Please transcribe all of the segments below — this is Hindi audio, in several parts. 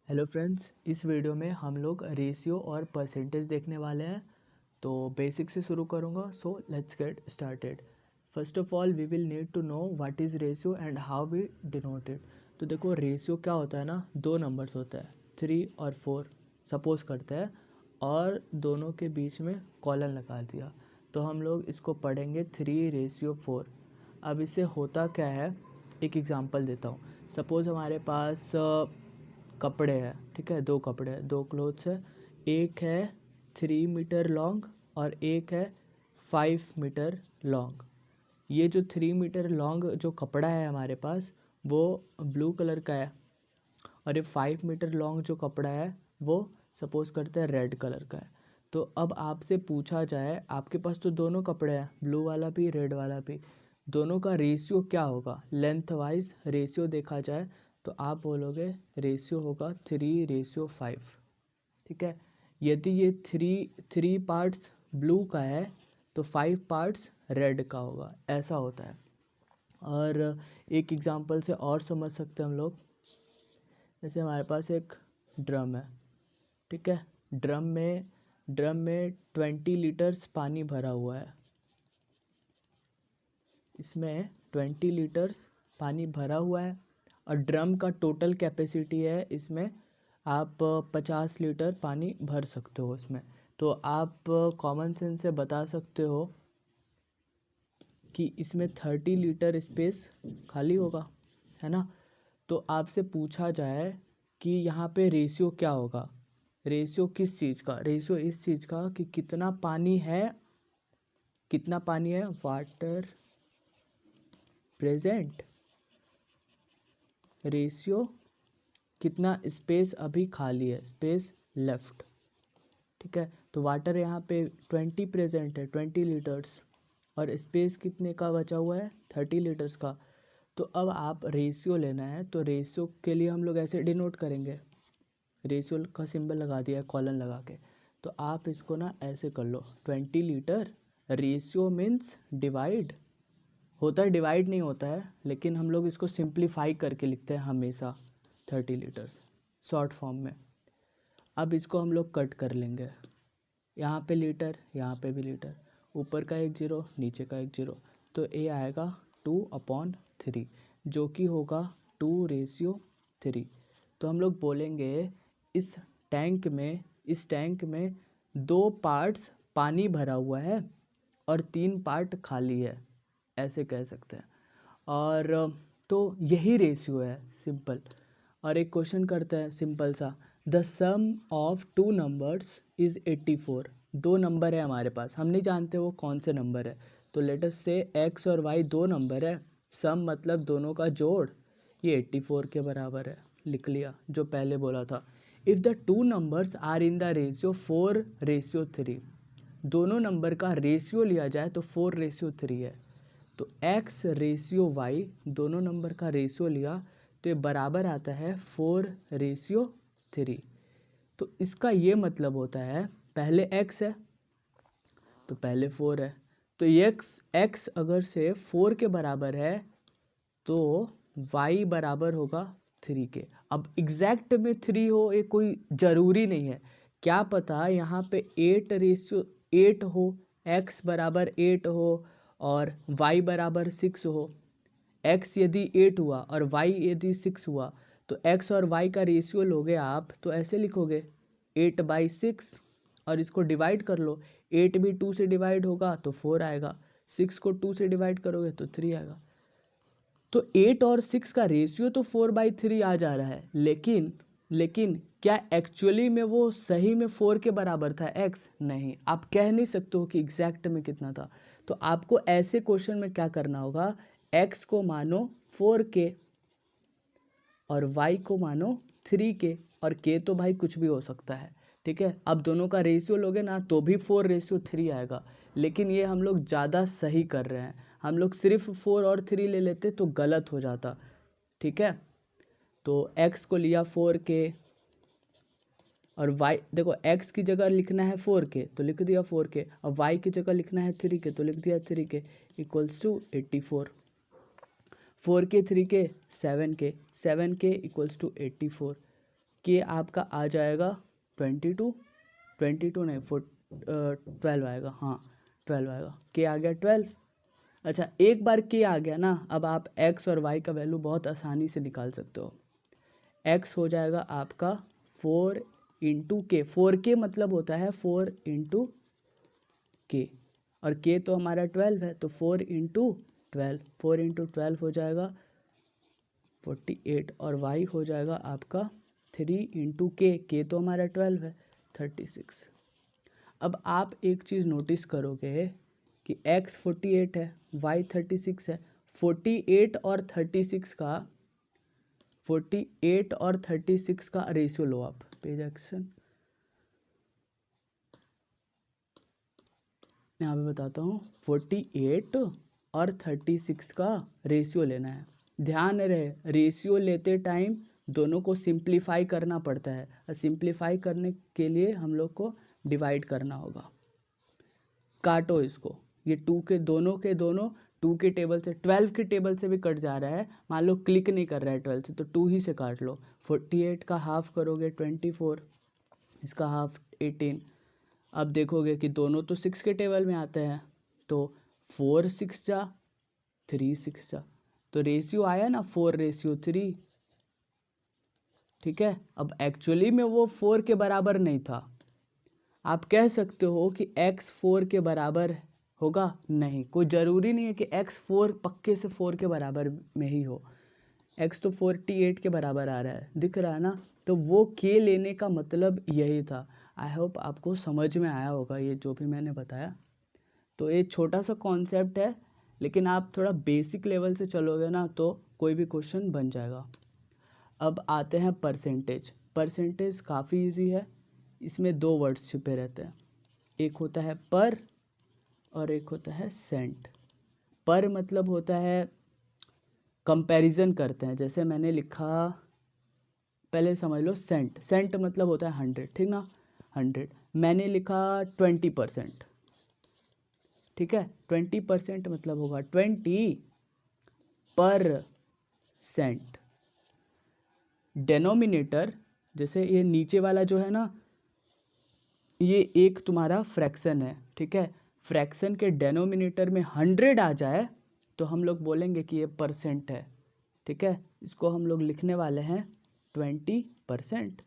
हेलो फ्रेंड्स, इस वीडियो में हम लोग रेशियो और परसेंटेज देखने वाले हैं। तो बेसिक से शुरू करूँगा। So let's get started. First of all we will need to know what is ratio and how we denote it. तो देखो, रेशियो क्या होता है ना, दो नंबर्स होता है 3 और 4 सपोज करते हैं, और दोनों के बीच में कॉलन लगा दिया तो हम लोग इसको पढ़ेंगे 3:4। अब इससे होता क्या है, एक एग्जांपल देता हूँ। सपोज़ हमारे पास कपड़े हैं, ठीक है, दो कपड़े हैं, दो क्लोथ्स है। एक है 3 मीटर लॉन्ग और एक है 5 मीटर लॉन्ग। ये जो 3 मीटर लॉन्ग जो कपड़ा है हमारे पास, वो ब्लू कलर का है, और ये 5 मीटर लॉन्ग जो कपड़ा है वो सपोज करते हैं रेड कलर का है। तो अब आपसे पूछा जाए, आपके पास तो दोनों कपड़े हैं, ब्लू वाला भी रेड वाला भी, दोनों का रेशियो क्या होगा? लेंथ वाइज रेशियो देखा जाए तो आप बोलोगे रेशियो होगा 3:5। ठीक है, यदि ये थ्री पार्ट्स ब्लू का है तो 5 पार्ट्स रेड का होगा, ऐसा होता है। और एक एग्जांपल से और समझ सकते हैं हम लोग। जैसे हमारे पास एक ड्रम है, ठीक है, ड्रम में 20 लीटर्स पानी भरा हुआ है। इसमें 20 लीटर्स पानी भरा हुआ है, और ड्रम का टोटल कैपेसिटी है, इसमें आप 50 लीटर पानी भर सकते हो उसमें। तो आप कॉमन सेंस से बता सकते हो कि इसमें 30 लीटर स्पेस खाली होगा, है ना। तो आपसे पूछा जाए कि यहाँ पे रेशियो क्या होगा, रेशियो किस चीज़ का? रेशियो इस चीज़ का कि कितना पानी है, वाटर प्रेजेंट, रेशियो कितना स्पेस अभी खाली है, स्पेस लेफ्ट। ठीक है, तो वाटर यहाँ पे 20 प्रेजेंट है, 20 लीटर्स, और स्पेस कितने का बचा हुआ है? 30 लीटर्स का। तो अब आप रेशियो लेना है, तो रेशियो के लिए हम लोग ऐसे डिनोट करेंगे, रेशियो का सिंबल लगा दिया है कॉलन लगा के। तो आप इसको ना ऐसे कर लो, 20 लीटर रेशियो मीन्स डिवाइड होता है, डिवाइड नहीं होता है, लेकिन हम लोग इसको सिंप्लीफाई करके लिखते हैं हमेशा 30 लीटर्स शॉर्ट फॉर्म में। अब इसको हम लोग कट कर लेंगे, यहाँ पे लीटर, यहाँ पे भी लीटर, ऊपर का एक जीरो, नीचे का एक जीरो, तो ये आएगा 2/3, जो कि होगा 2:3। तो हम लोग बोलेंगे इस टैंक में 2 पार्ट्स पानी भरा हुआ है और 3 पार्ट खाली है, ऐसे कह सकते हैं। और तो यही रेशियो है, सिंपल। और एक क्वेश्चन करते हैं सिंपल सा, the sum of two numbers is 84। दो नंबर है हमारे पास, हम नहीं जानते वो कौन से नंबर है, तो लेट अस से एक्स और वाई दो नंबर है, सम मतलब दोनों का जोड़, ये 84 के बराबर है, लिख लिया जो पहले बोला था। If the two numbers are in the ratio 4:3, दोनों नंबर का रेशियो लिया जाए तो 4:3 है। तो x/y, दोनों नंबर का रेशियो लिया तो ये बराबर आता है 4:3। तो इसका ये मतलब होता है, पहले x है तो पहले 4 है, तो x अगर से 4 के बराबर है तो y बराबर होगा 3 के। अब एग्जैक्ट में 3 हो ये कोई ज़रूरी नहीं है, क्या पता यहाँ पे 8:8 हो, x बराबर 8 हो और y बराबर 6 हो। x यदि 8 हुआ और y यदि 6 हुआ तो x और y का रेशियो लोगे आप तो ऐसे लिखोगे 8/6, और इसको डिवाइड कर लो, 8 भी 2 से डिवाइड होगा तो 4 आएगा, 6 को 2 से डिवाइड करोगे तो 3 आएगा। तो 8 और 6 का रेशियो तो 4/3 आ जा रहा है, लेकिन क्या एक्चुअली में वो सही में 4 के बराबर था x? नहीं, आप कह नहीं सकते हो कि एग्जैक्ट में कितना था। तो आपको ऐसे क्वेश्चन में क्या करना होगा, x को मानो 4 के और y को मानो 3 के, और k तो भाई कुछ भी हो सकता है, ठीक है। अब दोनों का रेशियो लोगे ना तो भी 4:3 आएगा, लेकिन ये हम लोग ज़्यादा सही कर रहे हैं, हम लोग सिर्फ 4 और 3 ले लेते तो गलत हो जाता, ठीक है। तो x को लिया 4 के, और y देखो, x की जगह लिखना है 4 के तो लिख दिया 4 के, और y की जगह लिखना है 3 के तो लिख दिया 3 के, इक्वल्स टू 84। 4 के 3 के 7 के, 7 के इक्वल्स टू 84। के आपका आ जाएगा 22 नहीं 12 आएगा, हाँ 12 आएगा, के आ गया 12। अच्छा एक बार के आ गया ना, अब आप x और y का वैल्यू बहुत आसानी से निकाल सकते हो। x हो जाएगा आपका 4 इंटू के, 4k मतलब होता है 4 इंटू के, और k तो हमारा 12 है, तो 4 इंटू 12, 4 इंटू 12 हो जाएगा 48, और y हो जाएगा आपका 3 इंटू के तो हमारा 12 है 36। अब आप एक चीज़ नोटिस करोगे कि x 48 है, y 36 है, 48 और 36 का रेशियो लो आप, पेज एक्शन यहाँ पे बताता हूँ। 48 और 36 का रेशियो लेना है। ध्यान रहे रेशियो लेते टाइम दोनों को सिंप्लीफाई करना पड़ता है, और सिंप्लीफाई करने के लिए हम लोग को डिवाइड करना होगा। काटो इसको, ये 2 के दोनों 2 के टेबल से, 12 के टेबल से भी कट जा रहा है, मान लो क्लिक नहीं कर रहा है 12 से, तो 2 ही से काट लो। 48 का हाफ करोगे 24, इसका हाफ 18। अब देखोगे कि दोनों तो 6 के टेबल में आते हैं, तो 4 6 जा 3 6 जा, तो रेशियो आया ना 4:3। ठीक है, अब एक्चुअली में वो 4 के बराबर नहीं था। आप कह सकते हो कि x 4 के बराबर होगा, नहीं, कोई ज़रूरी नहीं है कि x 4 पक्के से 4 के बराबर में ही हो। x तो 48 के बराबर आ रहा है, दिख रहा है ना, तो वो k लेने का मतलब यही था। आई होप आपको समझ में आया होगा ये जो भी मैंने बताया। तो ये छोटा सा कॉन्सेप्ट है, लेकिन आप थोड़ा बेसिक लेवल से चलोगे ना तो कोई भी क्वेश्चन बन जाएगा। अब आते हैं परसेंटेज। परसेंटेज काफ़ी इजी है, इसमें 2 वर्ड्स छुपे रहते हैं, एक होता है पर और एक होता है सेंट। पर मतलब होता है कंपैरिजन करते हैं, जैसे मैंने लिखा, पहले समझ लो सेंट, सेंट मतलब होता है 100, ठीक ना, 100, मैंने लिखा 20%, ठीक है, 20% मतलब होगा 20%। डेनोमिनेटर, जैसे ये नीचे वाला जो है ना, ये एक तुम्हारा फ्रैक्शन है, ठीक है, फ्रैक्शन के डेनोमिनेटर में 100 आ जाए तो हम लोग बोलेंगे कि ये परसेंट है, ठीक है। इसको हम लोग लिखने वाले हैं 20%,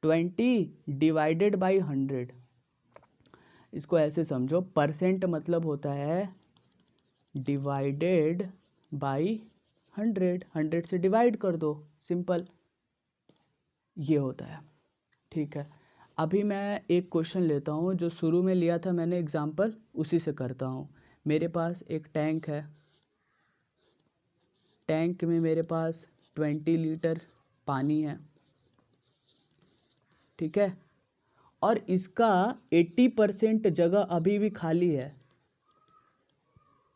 20 डिवाइडेड बाई 100। इसको ऐसे समझो, परसेंट मतलब होता है डिवाइडेड बाई 100, 100 से डिवाइड कर दो, सिंपल, ये होता है, ठीक है। अभी मैं एक क्वेश्चन लेता हूँ जो शुरू में लिया था मैंने एग्जाम्पल, उसी से करता हूँ। मेरे पास एक टैंक है, टैंक में मेरे पास 20 लीटर पानी है, ठीक है, और इसका 80% जगह अभी भी खाली है,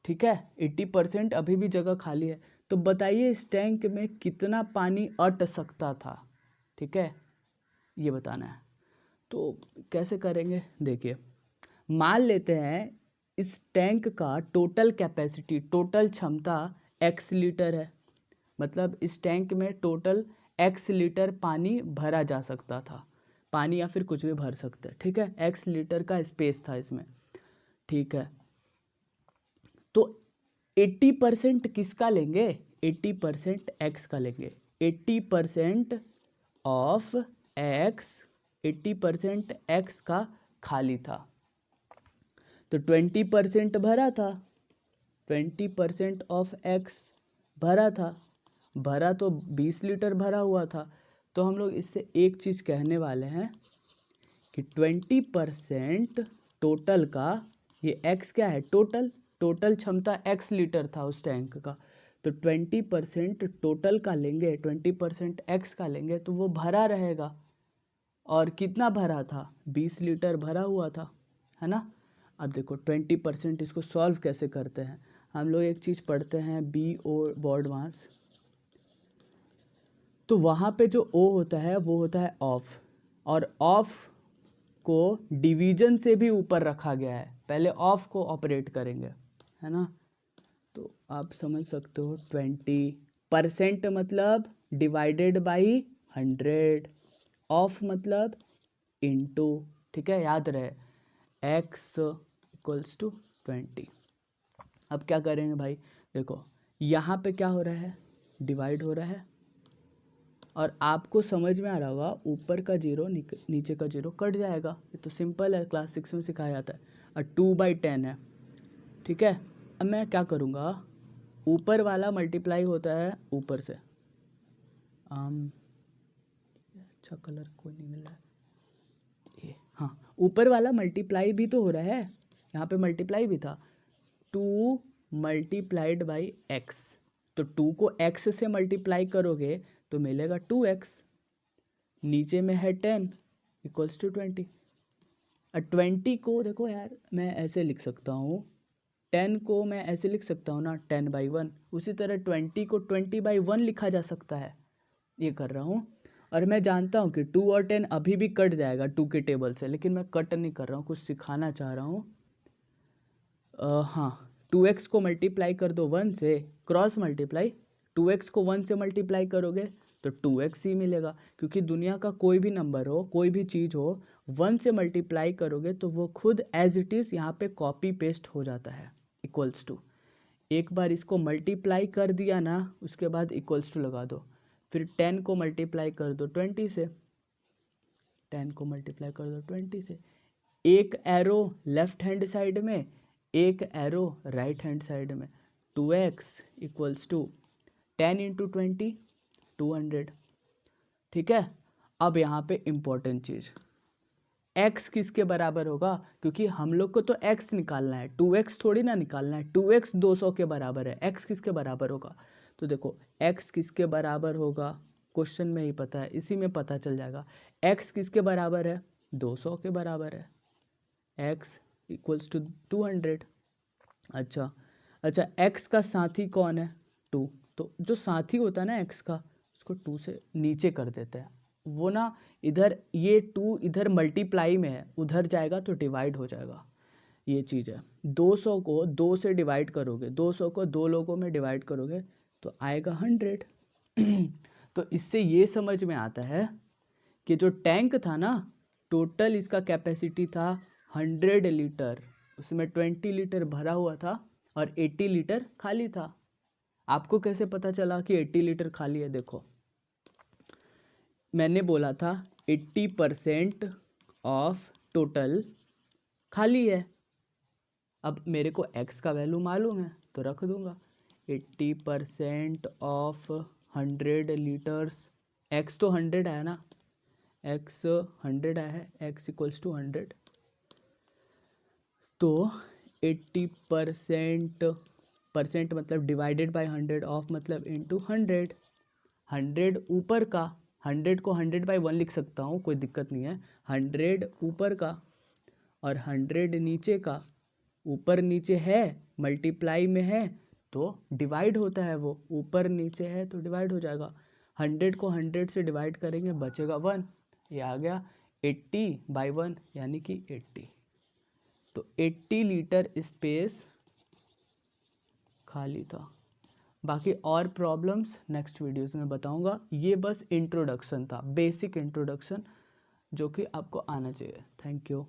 ठीक है, 80% अभी भी जगह खाली है। तो बताइए इस टैंक में कितना पानी अट सकता था, ठीक है, ये बताना है। तो कैसे करेंगे, देखिए, मान लेते हैं इस टैंक का टोटल कैपेसिटी, टोटल क्षमता x लीटर है, मतलब इस टैंक में टोटल x लीटर पानी भरा जा सकता था, पानी या फिर कुछ भी भर सकते हैं, ठीक है, x लीटर का स्पेस था इसमें, ठीक है। तो 80% किसका लेंगे, 80% x का लेंगे, 80% ऑफ x, 80% x का खाली था, तो 20% भरा था, 20% ऑफ x भरा था, भरा तो 20 लीटर भरा हुआ था। तो हम लोग इससे एक चीज़ कहने वाले हैं कि 20% टोटल का, ये x क्या है, टोटल, टोटल क्षमता x लीटर था उस टैंक का, तो 20% टोटल का लेंगे, 20% x का लेंगे तो वो भरा रहेगा, और कितना भरा था, 20 लीटर भरा हुआ था, है ना। अब देखो 20%, इसको सॉल्व कैसे करते हैं, हम लोग एक चीज़ पढ़ते हैं BO बोर्ड मास, तो वहाँ पे जो O होता है वो होता है ऑफ, और ऑफ को डिवीजन से भी ऊपर रखा गया है, पहले ऑफ को ऑपरेट करेंगे, है ना। तो आप समझ सकते हो 20% मतलब डिवाइडेड बाई 100, ऑफ मतलब इनटू, ठीक है, याद रहे x इक्वल्स टू 20। अब क्या करेंगे भाई, देखो यहाँ पे क्या हो रहा है, डिवाइड हो रहा है, और आपको समझ में आ रहा होगा ऊपर का जीरो नीचे का जीरो कट जाएगा, ये तो सिंपल है, क्लास 6 में सिखाया जाता है। और 2/10 है, ठीक है। अब मैं क्या करूँगा, ऊपर वाला मल्टीप्लाई होता है ऊपर से, अच्छा कलर कोई नहीं मिल रहा है ये, हाँ ऊपर वाला मल्टीप्लाई भी तो हो रहा है, यहाँ पे मल्टीप्लाई भी था, 2 मल्टीप्लाइड बाई एक्स, तो 2 को x से मल्टीप्लाई करोगे तो मिलेगा 2x, नीचे में है 10 इक्वल्स टू 20। और 20 को देखो यार मैं ऐसे लिख सकता हूँ, 10 को मैं ऐसे लिख सकता हूँ ना 10/1, उसी तरह 20 को 20/1 लिखा जा सकता है, ये कर रहा हूँ। और मैं जानता हूँ कि 2 और 10 अभी भी कट जाएगा 2 के टेबल से, लेकिन मैं कट नहीं कर रहा हूँ, कुछ सिखाना चाह रहा हूँ। हाँ 2x को मल्टीप्लाई कर दो 1 से, क्रॉस मल्टीप्लाई, 2x को 1 से मल्टीप्लाई करोगे तो 2x ही मिलेगा, क्योंकि दुनिया का कोई भी नंबर हो, कोई भी चीज़ हो, 1 से मल्टीप्लाई करोगे तो वो खुद एज इट इज़ यहाँ पे कॉपी पेस्ट हो जाता है, इक्वल्स टू। एक बार इसको मल्टीप्लाई कर दिया ना, उसके बाद इक्वल्स टू लगा दो, फिर 10 को मल्टीप्लाई कर दो 20 से, 10 को मल्टीप्लाई कर दो 20 से, एक एरो लेफ्ट हैंड साइड में, एक एरो राइट हैंड साइड में, 2x इक्वल्स टू 10 इंटू 20 200, ठीक है। अब यहाँ पे इम्पोर्टेंट चीज़, x किसके बराबर होगा, क्योंकि हम लोग को तो x निकालना है, 2x थोड़ी ना निकालना है, 2x 200 के बराबर है, x किसके बराबर होगा, तो देखो x किसके बराबर होगा, क्वेश्चन में ही पता है, इसी में पता चल जाएगा। x किसके बराबर है, 200 के बराबर है, x इक्वल्स टू 200। अच्छा अच्छा, x का साथी कौन है, 2, तो जो साथी होता है ना x का, उसको 2 से नीचे कर देते हैं, वो ना इधर ये 2 इधर मल्टीप्लाई में है, उधर जाएगा तो डिवाइड हो जाएगा, ये चीज़ है। 200 को 2 से डिवाइड करोगे, 200 को 2 लोगों में डिवाइड करोगे तो आएगा 100। तो इससे ये समझ में आता है कि जो टैंक था ना, टोटल इसका कैपेसिटी था 100 लीटर, उसमें 20 लीटर भरा हुआ था और 80 लीटर खाली था। आपको कैसे पता चला कि 80 लीटर खाली है, देखो मैंने बोला था 80% ऑफ टोटल खाली है, अब मेरे को x का वैल्यू मालूम है तो रख दूंगा, 80% ऑफ 100 लीटर्स, x तो 100 है ना, x 100 है, x इक्वल्स टू 100, तो 80% मतलब डिवाइडेड बाय 100, ऑफ मतलब इंटू 100, 100 ऊपर का, 100 को 100/1 लिख सकता हूँ, कोई दिक्कत नहीं है, 100 ऊपर का और 100 नीचे का, ऊपर नीचे है मल्टीप्लाई में है तो डिवाइड होता है, वो ऊपर नीचे है तो डिवाइड हो जाएगा, 100 को 100 से डिवाइड करेंगे बचेगा 1, ये आ गया 80/1 यानी कि 80, तो 80 लीटर स्पेस खाली था। बाकी और प्रॉब्लम्स नेक्स्ट वीडियोस में बताऊंगा, ये बस इंट्रोडक्शन था, बेसिक इंट्रोडक्शन जो कि आपको आना चाहिए। Thank you.